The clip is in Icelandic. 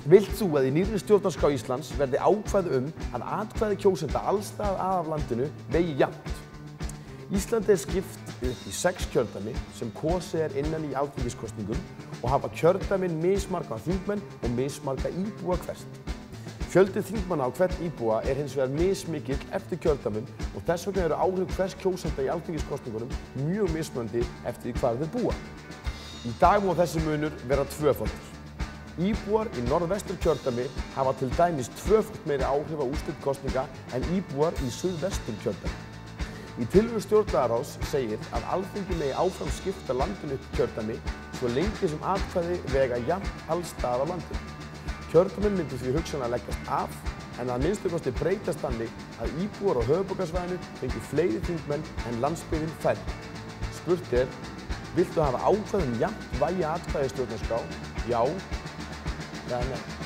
Vilt þú að í nýrri stjórnarskrá Íslands verði ákvæði að atkvæði kjósenda alls staðar af landinu vegi jafnt? Íslandi skipt upp í 6 kjördæmi sem kosið innan í alþingiskosningum og hafa kjördæmin mismarga þingmenn og mismarga íbúa hvert. Fjöldi þingmanna á hvern íbúa hins vegar mismikill eftir kjördæmum og þess vegna eru áhrif hvers kjósenda í alþingiskosningunum mjög mismunandi eftir því hvar þeir búa. Í dag má þessi munur vera tvöfaldur. Íbúar í norðvesturkjördæmi hafa til dæmis tvöfalt meiri áhrif á úrslit kosninga en íbúar í suðvesturkjördæmi. Í tillögu stjórnlagaráðs segir að Alþingi megi áfram skipta landinu upp í kjördæmi svo lengi sem atkvæði vega jafnt alls staðar á landinu. Kjördæmin myndu því hugsanlega leggjast af en að minnstu kosti breytast þannig að íbúar á höfuðborgarsvæðinu fengi fleiri þingmenn en landsbyggðin færri. Spurt viltu hafa ákvæði jafnt vægi atkvæði í stjórnarskrá? Já eða nei?